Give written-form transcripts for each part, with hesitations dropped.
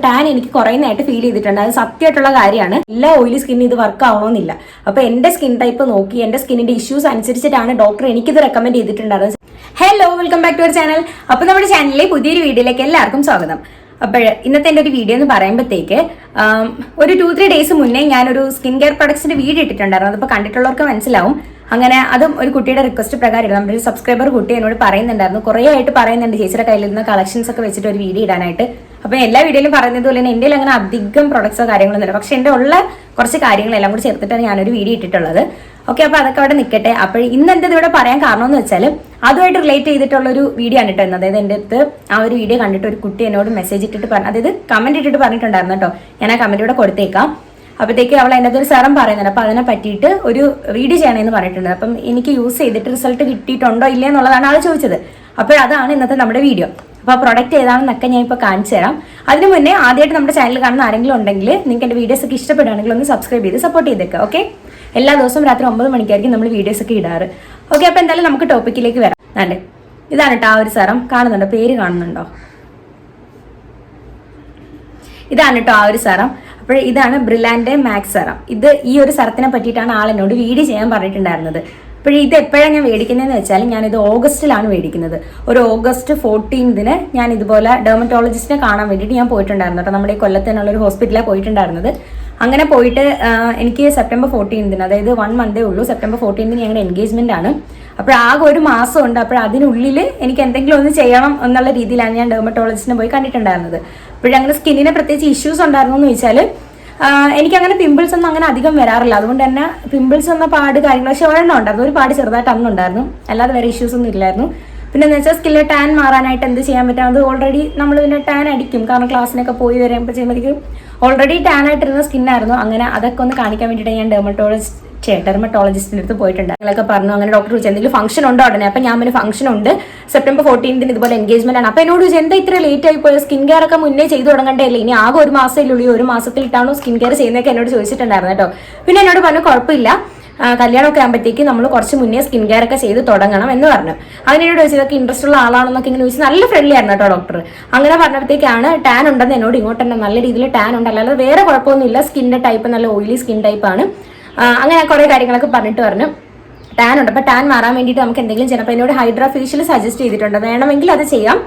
Tan എനിക്ക് കുറയുന്നതായിട്ട് feel ചെയ്തിട്ടുണ്ട്. അത് സത്യമായിട്ടുള്ള കാര്യമാണ്. എല്ലാ ഓയിലി സ്കിന്നിന് ഇത് വർക്ക് ആവണമെന്നില്ല. അപ്പൊ എന്റെ സ്കിൻ ടൈപ്പ് നോക്കി എന്റെ സ്കിന്നിന്റെ ഇഷ്യൂസ് അനുസരിച്ചിട്ടാണ് ഡോക്ടർ എനിക്കിത് റെക്കമെൻഡ് ചെയ്തിട്ടുണ്ടായിരുന്നത്. Hello, welcome back to our channel. അപ്പൊ നമ്മുടെ ചാനലിലെ പുതിയൊരു വീഡിയോയിലേക്ക് എല്ലാവർക്കും സ്വാഗതം. അപ്പോൾ ഇന്നത്തെ എൻ്റെ ഒരു വീഡിയോ എന്ന് പറയുമ്പോഴത്തേക്ക് ഒരു 2-3 ഡേയ്സ് മുന്നേ ഞാനൊരു സ്കിൻ കെയർ പ്രൊഡക്ട്സിന്റെ വീഡിയോ ഇട്ടിട്ടുണ്ടായിരുന്നു. അതിപ്പോൾ കണ്ടിട്ടുള്ളവർക്ക് മനസ്സിലാവും. അങ്ങനെ അതും ഒരു കുട്ടിയുടെ റിക്വസ്റ്റ് പ്രകാരം നമ്മുടെ ഒരു സബ്സ്ക്രൈബർ കുട്ടി എന്നോട് പറയുന്നുണ്ടായിരുന്നു, കുറേ ആയിട്ട് പറയുന്നുണ്ട് ചേച്ചിയുടെ കയ്യിലിരുന്ന കളക്ഷൻസ് ഒക്കെ വെച്ചിട്ട് ഒരു വീഡിയോ ഇടാനായിട്ട്. അപ്പോൾ എല്ലാ വീഡിയോയിലും പറയുന്നത് പോലെ തന്നെ എൻ്റെ അങ്ങനെ അധികം പ്രൊഡക്ട്സോ കാര്യങ്ങളൊന്നുമില്ല. പക്ഷെ എൻ്റെ ഉള്ള കുറച്ച് കാര്യങ്ങളെല്ലാം കൂടി ചേർത്തിട്ടാണ് ഞാനൊരു വീഡിയോ ഇട്ടിട്ടുള്ളത്. ഓക്കെ, അപ്പോൾ അതൊക്കെ അവിടെ നിൽക്കട്ടെ. അപ്പോൾ ഇന്ന് എൻ്റെ ഇവിടെ പറയാൻ കാരണം എന്ന് വെച്ചാൽ അതുമായിട്ട് റിലേറ്റ് ചെയ്തിട്ടുള്ളൊരു വീഡിയോ ആണ് ഇട്ടുന്നത്. അതായത് എൻ്റെ അടുത്ത് ആ ഒരു വീഡിയോ കണ്ടിട്ട് ഒരു കുട്ടി എന്നോട് മെസ്സേജ് ഇട്ടിട്ട് അതായത് കമന്റ് ഇട്ടിട്ട് പറഞ്ഞിട്ടുണ്ടായിരുന്നു കേട്ടോ. ഞാൻ ആ കമന്റ് ഇവിടെ കൊടുത്തേക്കാം. അപ്പോഴത്തേക്ക് അവൾ അതിൻ്റെ ഒരു സെറം പറയുന്നുണ്ട്. അപ്പോൾ അതിനെ പറ്റിയിട്ട് ഒരു വീഡിയോ ചെയ്യണമെന്ന് പറഞ്ഞിട്ടുണ്ട്. അപ്പം എനിക്ക് യൂസ് ചെയ്തിട്ട് റിസൾട്ട് കിട്ടിയിട്ടുണ്ടോ ഇല്ല എന്നുള്ളതാണ് ആൾ ചോദിച്ചത്. അപ്പോൾ അതാണ് ഇന്നത്തെ നമ്മുടെ വീഡിയോ. അപ്പോൾ ആ പ്രൊഡക്റ്റ് ഏതാണെന്നൊക്കെ ഞാൻ ഇപ്പോൾ കാണിച്ചു തരാം. അതിന് മുന്നേ ആദ്യമായിട്ട് നമ്മുടെ ചാനൽ കാണുന്ന ആരെങ്കിലും ഉണ്ടെങ്കിൽ നിങ്ങൾക്ക് എൻ്റെ വീഡിയോസ് ഒക്കെ ഇഷ്ടപ്പെടുകയാണെങ്കിൽ ഒന്ന് സബ്സ്ക്രൈബ് ചെയ്ത് സപ്പോർട്ട് ചെയ്തേക്കുക. ഓക്കെ, എല്ലാ ദിവസവും രാത്രി 9 മണിക്കായിരിക്കും നമ്മൾ വീഡിയോസ് ഒക്കെ ഇടാറ്. ഓക്കെ, അപ്പോൾ എന്തായാലും നമുക്ക് ടോപ്പിക്കിലേക്ക് വരാം. അല്ലേ, ഇതാണ് കേട്ടോ ആ ഒരു സെറം. കാണുന്നുണ്ടോ? പേര് കാണുന്നുണ്ടോ? ഇതാണ് കേട്ടോ ആ ഒരു സെറം. അപ്പോൾ ഇതാണ് ബ്രിലാൻഡെ മാക്സ് സെറം. ഈ ഒരു സെറത്തിനെ പറ്റിയിട്ടാണ് ആൾ എന്നോട് വീഡിയോ ചെയ്യാൻ പറഞ്ഞിട്ടുണ്ടായിരുന്നത്. അപ്പോൾ ഇത് എപ്പോഴാണ് ഞാൻ മേടിക്കുന്നതെന്ന് വെച്ചാൽ ഞാനിത് ഓഗസ്റ്റിലാണ് മേടിക്കുന്നത്. ഒരു ഓഗസ്റ്റ് 14 ഞാൻ ഇതുപോലെ ഡെർമറ്റോളജിസ്റ്റിനെ കാണാൻ വേണ്ടിയിട്ട് ഞാൻ പോയിട്ടുണ്ടായിരുന്നു കേട്ടോ. നമ്മുടെ ഈ കൊല്ലത്തിനുള്ള ഒരു ഹോസ്പിറ്റലാണ് പോയിട്ടുണ്ടായിരുന്നത്. അങ്ങനെ പോയിട്ട് എനിക്ക് സെപ്റ്റംബർ 14 അതായത് 1 മന്തേ ഉള്ളൂ. സെപ്റ്റംബർ 14 ഞങ്ങളുടെ എൻഗേജ്മെന്റ് ആണ്. അപ്പോൾ ആകെ ഒരു മാസം ഉണ്ട്. അപ്പോൾ അതിനുള്ളിൽ എനിക്ക് എന്തെങ്കിലും ഒന്ന് ചെയ്യണം എന്നുള്ള രീതിയിലാണ് ഞാൻ ഡെർമറ്റോളജിസ്റ്റിനെ പോയി കണ്ടിട്ടുണ്ടായിരുന്നത്. അപ്പോഴങ്ങനെ സ്കിന്നിന് പ്രത്യേകിച്ച് ഇഷ്യൂസ് ഉണ്ടായിരുന്നു എന്ന് ചോദിച്ചാൽ എനിക്കങ്ങനെ പിമ്പിൾസ് ഒന്നും അങ്ങനെ അധികം വരാറില്ല. അതുകൊണ്ട് തന്നെ പിമ്പിൾസ് എന്ന പാട് കാര്യങ്ങൾ പക്ഷെ ഒരെണ്ണം ഉണ്ടായിരുന്നു. ഒരു പാട് ചെറുതായിട്ട് അന്നുണ്ടായിരുന്നു, അല്ലാതെ വേറെ ഇഷ്യൂസ് ഒന്നും ഇല്ലായിരുന്നു. പിന്നെ എന്ന് വെച്ചാൽ സ്കിന്നിലെ ടാൻ മാറാനായിട്ട് എന്ത് ചെയ്യാൻ പറ്റും? അത് ഓൾറെഡി നമ്മൾ പിന്നെ ടാൻ അടിക്കും. കാരണം ക്ലാസ്സിനൊക്കെ പോയി വരുമ്പോൾ ചെയ്യുമ്പോഴേക്കും ഓൾറെഡി ടാൻ ആയിട്ടിരുന്ന സ്കിന്നായിരുന്നു. അങ്ങനെ അതൊക്കെ ഒന്ന് കാണിക്കാൻ വേണ്ടിയിട്ട് ഞാൻ ഡെർമറ്റോളജിസ്റ്റിൻ്റെ അടുത്ത് പോയിട്ടുണ്ട്. ഞങ്ങളൊക്കെ പറഞ്ഞു. അങ്ങനെ ഡോക്ടർ ചോദിച്ചു എന്തെങ്കിലും ഫംഗ്ഷൻ ഉണ്ടോ ഉടനെ? അപ്പം ഞാൻ ഒരു ഫംഗ്ഷൻ ഉണ്ട്, സെപ്റ്റംബർ 14 ഇതുപോലെ എൻഗേജ്മെന്റ് ആണ്. അപ്പോൾ എന്നോട് ചോദിച്ചു എന്താ ഇത്ര ലേറ്റ് ആയി പോയത്? സ്കിൻ കെയർ ഒക്കെ മുന്നേ ചെയ്തു തുടങ്ങണ്ടല്ലേ? ഇനി ആകെ ഒരു മാസത്തിലുള്ളൂ, ഒരു മാസത്തിലിട്ടാണോ സ്കിൻ കെയർ ചെയ്യുന്നതൊക്കെ എന്നോട് ചോദിച്ചിട്ടുണ്ടായിരുന്നു കേട്ടോ. പിന്നെ എന്നോട് പറഞ്ഞു കുഴപ്പമില്ല, കല്യാണമൊക്കെ ആകുമ്പോഴത്തേക്ക് നമ്മൾ കുറച്ച് മുന്നേ സ്കിൻ കെയർ ഒക്കെ ചെയ്ത് തുടങ്ങണം എന്ന് പറഞ്ഞു. അതിനോട് ചോദിച്ചു ഇതൊക്കെ ഇൻട്രസ്റ്റ് ഉള്ള ആളാണെന്നൊക്കെ ഇങ്ങനെ ചോദിച്ചു. നല്ല ഫ്രണ്ട്ലി ആയിരുന്നു കേട്ടോ ഡോക്ടർ. അങ്ങനെ പറഞ്ഞപ്പോഴത്തേക്കാണ് ടാൻ ഉണ്ടെന്ന് എന്നോട് ഇങ്ങോട്ട് തന്നെ നല്ല രീതിയിൽ ടാൻ ഉണ്ട്, അല്ലാതെ വേറെ കുഴപ്പമൊന്നുമില്ല. സ്കിന്നിന്റെ ടൈപ്പ് നല്ല ഓയിലി സ്കിൻ ടൈപ്പാണ്. അങ്ങനെ കുറേ കാര്യങ്ങളൊക്കെ പറഞ്ഞിട്ട് പറഞ്ഞു ടാൻ ഉണ്ട്. അപ്പോൾ ടാൻ മാറാൻ വേണ്ടിയിട്ട് നമുക്ക് എന്തെങ്കിലും ചെയ്യണം. അപ്പോൾ എന്നോട് ഹൈഡ്രാ ഫേഷ്യൽ സജസ്റ്റ് ചെയ്തിട്ടുണ്ട്. വേണമെങ്കിൽ അത് ചെയ്യാം.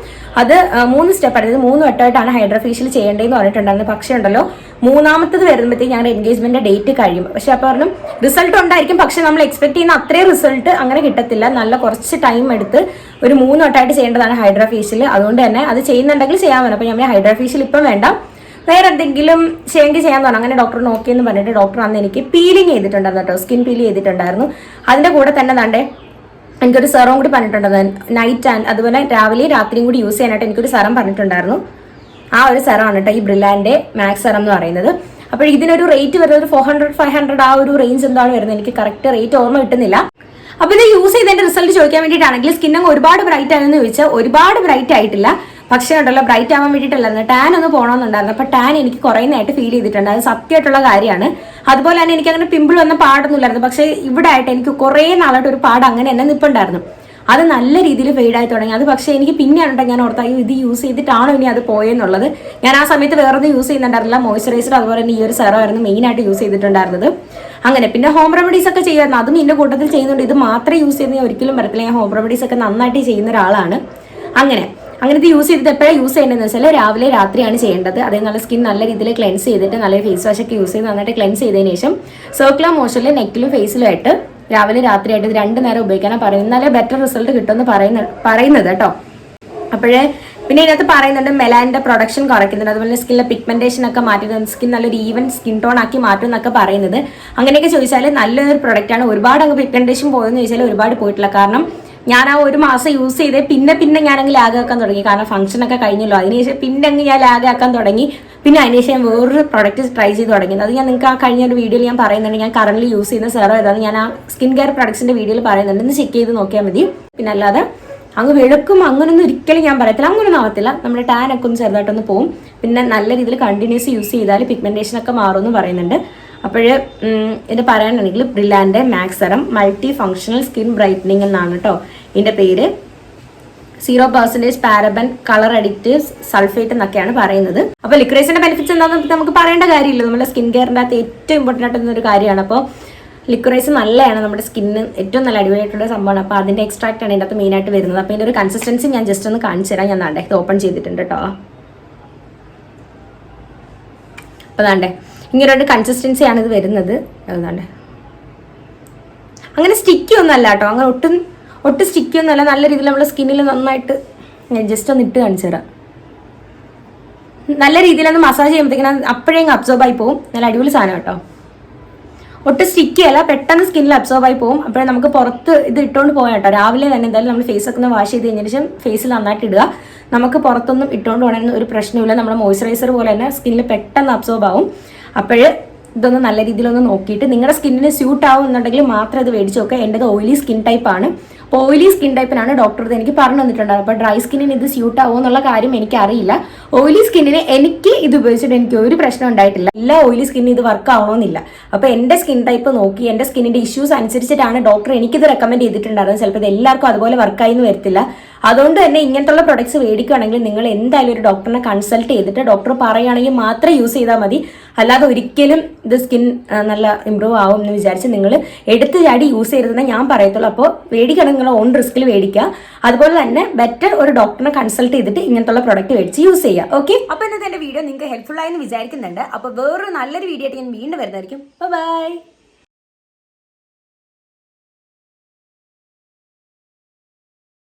അത് 3 സ്റ്റെപ്പ്, അതായത് 3 വട്ടമായിട്ടാണ് ഹൈഡ്രാ ഫേഷ്യൽ ചെയ്യേണ്ടതെന്ന് പറഞ്ഞിട്ടുണ്ടായിരുന്നു. പക്ഷേ ഉണ്ടല്ലോ, 3ാമത്തത് വരുമ്പോഴത്തേക്ക് ഞങ്ങളുടെ എൻഗേജ്മെന്റ് ഡേറ്റ് കഴിയും. പക്ഷെ അപ്പോൾ പറഞ്ഞു റിസൾട്ട് ഉണ്ടായിരിക്കും, പക്ഷെ നമ്മൾ എക്സ്പെക്ട് ചെയ്യുന്ന അത്രയും റിസൾട്ട് അങ്ങനെ കിട്ടത്തില്ല. നല്ല കുറച്ച് ടൈം എടുത്ത് ഒരു 3 വട്ടമായിട്ട് ചെയ്യേണ്ടതാണ് ഹൈഡ്രാ ഫേഷ്യൽ. അതുകൊണ്ട് തന്നെ അത് ചെയ്യുന്നുണ്ടെങ്കിൽ ചെയ്യാൻ വേണം. അപ്പോൾ ഞാൻ ഹൈഡ്രാ ഫേഷ്യൽ ഇപ്പം വേണ്ട, വേറെ എന്തെങ്കിലും ചെയ്യെങ്കിൽ ചെയ്യാൻ തോന്നും. അങ്ങനെ ഡോക്ടർ നോക്കിയെന്ന് പറഞ്ഞിട്ട് ഡോക്ടർ അന്ന് എനിക്ക് പീലിംഗ് ചെയ്തിട്ടുണ്ടായിരുന്നു കേട്ടോ. സ്കിൻ പീൽ ചെയ്തിട്ടുണ്ടായിരുന്നു. അതിന്റെ കൂടെ തന്നെ ദാണ്ടെ എനിക്കൊരു സെറം കൂടി പറഞ്ഞിട്ടുണ്ടായിരുന്നു. നൈറ്റ് ആൻഡ് അതുപോലെ രാവിലെയും രാത്രിയും കൂടി യൂസ് ചെയ്യാനായിട്ട് എനിക്കൊരു സെറം പറഞ്ഞിട്ടുണ്ടായിരുന്നു. ആ ഒരു സെറമാണ് കേട്ടോ ഈ ബ്രിലാൻഡെ മാക്സ് സെറം എന്ന് പറയുന്നത്. അപ്പോൾ ഇതിനൊരു റേറ്റ് വരുന്നത് ഒരു 400-500 ആ ഒരു റേഞ്ച് എന്താണ് വരുന്നത്. എനിക്ക് കറക്റ്റ് റേറ്റ് ഓർമ്മ കിട്ടുന്നില്ല. അപ്പോൾ ഇത് യൂസ് ചെയ്തതിന്റെ റിസൾട്ട് ചോദിക്കാൻ വേണ്ടിയിട്ടാണെങ്കിൽ സ്കിൻ അങ്ങ് ഒരുപാട് ബ്രൈറ്റ് ആയെന്ന് ചോദിച്ചാൽ ഒരുപാട് ബ്രൈറ്റ് ആയിട്ടില്ല. പക്ഷേ ഉണ്ടല്ലോ, ബ്രൈറ്റ് ആവാൻ വേണ്ടിയിട്ടല്ലായിരുന്നു, ടാൻ ഒന്ന് പോകണമെന്നുണ്ടായിരുന്നു. അപ്പോൾ ടാൻ എനിക്ക് കുറയുന്നതായിട്ട് ഫീൽ ചെയ്തിട്ടുണ്ട്. അത് സത്യമായിട്ടുള്ള കാര്യമാണ്. അതുപോലെ തന്നെ എനിക്ക് അങ്ങനെ പിമ്പിൾ വന്ന പാടൊന്നുമില്ലായിരുന്നു. പക്ഷേ ഇവിടെ ആയിട്ട് എനിക്ക് കുറേ നാളായിട്ട് ഒരു പാട് അങ്ങനെ തന്നെ നിൽപ്പുണ്ടായിരുന്നു. അത് നല്ല രീതിയിൽ ഫെയ്ഡായി തുടങ്ങി. അത് പക്ഷേ എനിക്ക് പിന്നെയാണ് ഞാൻ ഓർത്താ ഇത് യൂസ് ചെയ്തിട്ടാണോ ഇനി അത് പോയെന്നുള്ളത്. ഞാൻ ആ സമയത്ത് വേറൊന്നും യൂസ് ചെയ്യുന്നുണ്ടായിരുന്നില്ല. മോയ്സ്ചറൈസർ അതുപോലെ തന്നെ ഈ ഒരു സെറമായിരുന്നു മെയിനായിട്ട് യൂസ് ചെയ്തിട്ടുണ്ടായിരുന്നത്. അങ്ങനെ പിന്നെ ഹോം റെമഡീസ് ഒക്കെ ചെയ്യുമായിരുന്നു. അതും ഇതിന്റെ കൂട്ടത്തിൽ ചെയ്യുന്നുണ്ട്. ഇത് മാത്രമേ യൂസ് ചെയ്യുന്ന ഒരിക്കലും വരത്തില്ല. ഞാൻ ഹോം റെമഡീസ് ഒക്കെ നന്നായിട്ട് ചെയ്യുന്ന ഒരാളാണ്. അങ്ങനത്തെ യൂസ് ചെയ്തിട്ട് എപ്പോഴാണ് യൂസ് ചെയ്യേണ്ടതെന്ന് വെച്ചാൽ രാവിലെ രാത്രിയാണ് ചെയ്യേണ്ടത്. അതേ നല്ല സ്കിൻ നല്ല രീതിയിൽ ക്ലെൻസ് ചെയ്തിട്ട് നല്ല ഫേസ് വാഷ് ഒക്കെ യൂസ് ചെയ്ത് നന്നായിട്ട് ക്ലെൻസ് ചെയ്തതിന് ശേഷം സർക്കുലർ മോഷനിൽ നെക്കിലും ഫേസിലും ആയിട്ട് രാവിലെ രാത്രിയായിട്ട് 2 നേരം ഉപയോഗിക്കാനാണ് പറയുന്നത്. എന്നാലേ ബെറ്റർ റിസൾട്ട് കിട്ടുമെന്ന് പറയുന്നത് കേട്ടോ. അപ്പോഴേ പിന്നെ ഇതിനകത്ത് പറയുന്നുണ്ട് മെലാനിന്റെ പ്രൊഡക്ഷൻ കുറയ്ക്കുന്നുണ്ട്. അതുപോലെ സ്കിന്നിലെ പിഗ്മെന്റേഷൻ ഒക്കെ മാറ്റുന്നത്, സ്കിൻ നല്ലൊരു ഈവൻ സ്കിൻ ടോൺ ആക്കി മാറ്റും എന്നൊക്കെ പറയുന്നത്. അങ്ങനെയൊക്കെ ചോദിച്ചാൽ നല്ലൊരു പ്രൊഡക്റ്റ് ആണ്. ഒരുപാട് അങ്ങ് പിഗ്മെന്റേഷൻ പോയെന്ന് ചോദിച്ചാൽ ഒരുപാട് പോയിട്ടില്ല. കാരണം ഞാൻ ആ ഒരു മാസം യൂസ് ചെയ്ത് പിന്നെ ഞാനങ്ങ് ലാഗ് ആക്കാൻ തുടങ്ങി. കാരണം ഫംഗ്ഷനൊക്കെ കഴിഞ്ഞല്ലോ. അതിനുശേഷം പിന്നെ അങ്ങ് ഞാൻ ലാഗ് ആക്കാൻ തുടങ്ങി. പിന്നെ അതിനുശേഷം ഞാൻ വേറൊരു പ്രൊഡക്റ്റ് ട്രൈ ചെയ്ത് തുടങ്ങിയത്. അത് ഞാൻ നിങ്ങൾക്ക് ആ കഴിഞ്ഞ ഒരു വീഡിയോയിൽ ഞാൻ പറയുന്നുണ്ട്. ഞാൻ കറന്റ് യൂസ് ചെയ്യുന്ന സെറം ഏതാണ് ഞാൻ ആ സ്കിൻ കെയർ പ്രൊഡക്ട്സിന്റെ വീഡിയോയിൽ പറയുന്നുണ്ട്. ഒന്ന് ചെക്ക് ചെയ്ത് നോക്കിയാൽ മതി. പിന്നെ അല്ലാതെ അങ്ങ് വെളുക്കും അങ്ങനൊന്നും ഒരിക്കലും ഞാൻ പറയത്തില്ല. അങ്ങനൊന്നും ആവത്തില്ല. നമ്മുടെ ടാൻ ഒക്കെ ഒന്ന് ചെറുതായിട്ടൊന്ന് പോകും. പിന്നെ നല്ല രീതിയിൽ കണ്ടിന്യൂസ് യൂസ് ചെയ്താൽ പിഗ്മെന്റേഷൻ ഒക്കെ മാറുമെന്ന് പറയുന്നുണ്ട്. അപ്പോൾ ഇത് പറയാനാണെങ്കിൽ Brillare max serum multi functional skin brightening എന്നാണ് കേട്ടോ ഇതിൻ്റെ പേര്. 0% പാരബൻ, കളർ അഡിക്റ്റീവ്സ്, സൾഫേറ്റ് എന്നൊക്കെയാണ് പറയുന്നത്. അപ്പോൾ ലിക്വറൈസിന്റെ ബെനിഫിറ്റ്സ് എന്താണെന്ന് നമുക്ക് പറയേണ്ട കാര്യമില്ല. നമ്മുടെ സ്കിൻ കെയറിൻ്റെ അകത്ത് ഏറ്റവും ഇമ്പോർട്ടൻ്റ് ആയിട്ടുള്ള ഒരു കാര്യമാണ്. അപ്പോൾ ലിക്വറൈസ് നല്ലതാണ്, നമ്മുടെ സ്കിന്നിന് ഏറ്റവും നല്ല അടിപൊളിയായിട്ടുള്ള സംഭവമാണ്. അപ്പോൾ അതിൻ്റെ എക്സ്ട്രാക്റ്റ് ആണ് ഇതിൻ്റെ അകത്ത് മെയിനായിട്ട് വരുന്നത്. അപ്പോൾ ഇതിൻ്റെ ഒരു കൺസിസ്റ്റൻസി ഞാൻ ജസ്റ്റ് ഒന്ന് കാണിച്ചു തരാം. ഞാൻ നാണ്ടേ ഇത് ഓപ്പൺ ചെയ്തിട്ടുണ്ട് കേട്ടോ. അപ്പോൾ നാണ്ടേ ഇങ്ങനൊരു കൺസിസ്റ്റൻസിയാണ് ഇത് വരുന്നത്. അതുകൊണ്ടേ അങ്ങനെ സ്റ്റിക്കി ഒന്നും അല്ല കേട്ടോ, അങ്ങനെ ഒട്ടും സ്റ്റിക്കി ഒന്നും അല്ല. നല്ല രീതിയിൽ നമ്മുടെ സ്കിന്നിൽ നന്നായിട്ട് ഞാൻ ജസ്റ്റ് ഒന്ന് ഇട്ട് കാണിച്ചു തരാം. നല്ല രീതിയിലൊന്ന് മസാജ് ചെയ്യുമ്പോഴത്തേക്കിനും അപ്പോഴേ അബ്സോർബ് ആയി പോകും. നല്ല അടിപൊളി സാധനം കേട്ടോ. ഒട്ടും സ്റ്റിക്കി അല്ല, പെട്ടെന്ന് സ്കിന്നിൽ അബ്സോർബ് ആയി പോകും. അപ്പോഴേ നമുക്ക് പുറത്ത് ഇത് ഇട്ടുകൊണ്ട് പോകാം കേട്ടോ. രാവിലെ തന്നെ എന്തായാലും നമ്മൾ ഫേസ് ഒക്കെ ഒന്ന് വാഷ് ചെയ്ത് കഴിഞ്ഞതിന് ശേഷം ഫേസിൽ നന്നായിട്ട് ഇടുക. നമുക്ക് പുറത്തൊന്നും ഇട്ടുകൊണ്ട് പോകണമെന്ന് ഒരു പ്രശ്നമില്ല. നമ്മുടെ മോയ്സ്ചറൈസർ പോലെ തന്നെ സ്കിന്നിൽ പെട്ടെന്ന് അബ്സോർബ് ആവും. അപ്പോഴ് ഇതൊന്ന് നല്ല രീതിയിലൊന്ന് നോക്കിയിട്ട് നിങ്ങളുടെ സ്കിന്നിന് സ്യൂട്ട് ആവും എന്നുണ്ടെങ്കിൽ മാത്രം ഇത് മേടിച്ച് നോക്കുക. എൻ്റെത് ഓയിലി സ്കിൻ ടൈപ്പാണ്. അപ്പോൾ ഓയിലി സ്കിൻ ടൈപ്പിനാണ് ഡോക്ടർ ഇത് എനിക്ക് പറഞ്ഞു തന്നിട്ടുണ്ടായിരുന്നു. അപ്പോൾ ഡ്രൈ സ്കിന്നിന് ഇത് സ്യൂട്ട് ആവുമോ എന്നുള്ള കാര്യം എനിക്കറിയില്ല. ഓയിലി സ്കിന്നിന് എനിക്ക് ഇത് ഉപയോഗിച്ചിട്ട് എനിക്ക് ഒരു പ്രശ്നം ഉണ്ടായിട്ടില്ല. എല്ലാ ഓയിലി സ്കിന്നിന് ഇത് വർക്ക് ആവണമെന്നില്ല. അപ്പോൾ എൻ്റെ സ്കിൻ ടൈപ്പ് നോക്കി എൻ്റെ സ്കിന്നിൻ്റെ ഇഷ്യൂസ് അനുസരിച്ചിട്ടാണ് ഡോക്ടർ എനിക്കിത് റെക്കമെൻഡ് ചെയ്തിട്ടുണ്ടായിരുന്നത്. ചിലപ്പോൾ ഇത് എല്ലാവർക്കും അതുപോലെ വർക്കായി എന്ന് വരത്തില്ല. അതുകൊണ്ട് തന്നെ ഇങ്ങനത്തുള്ള പ്രൊഡക്ട്സ് മേടിക്കുകയാണെങ്കിൽ നിങ്ങൾ എന്തായാലും ഒരു ഡോക്ടറിനെ കൺസൾട്ട് ചെയ്തിട്ട് ഡോക്ടർ പറയുകയാണെങ്കിൽ മാത്രം യൂസ് ചെയ്താൽ മതി. അല്ലാതെ ഒരിക്കലും ഇത് സ്കിൻ നല്ല ഇമ്പ്രൂവ് ആവും എന്ന് വിചാരിച്ച് നിങ്ങൾ എടുത്ത് ചാടി യൂസ് ചെയ്യരുതെന്ന് ഞാൻ പറയത്തുള്ളൂ. അപ്പോൾ മേടിക്കണം നിങ്ങൾ ഓൺ റിസ്കിൽ മേടിക്കുക. അതുപോലെ തന്നെ ബെറ്റർ ഒരു ഡോക്ടറിനെ കൺസൾട്ട് ചെയ്തിട്ട് ഇങ്ങനത്തുള്ള പ്രൊഡക്റ്റ് മേടിച്ച് യൂസ് ചെയ്യുക. ഓക്കെ, അപ്പോൾ ഇന്നത്തെ എൻ്റെ വീഡിയോ നിങ്ങൾക്ക് ഹെൽപ്ഫുൾ ആയെന്ന് വിചാരിക്കുന്നുണ്ട്. അപ്പോൾ വേറൊരു നല്ലൊരു വീഡിയോ ആയിട്ട് ഞാൻ വീണ്ടും വരുന്നതായിരിക്കും. ബൈ.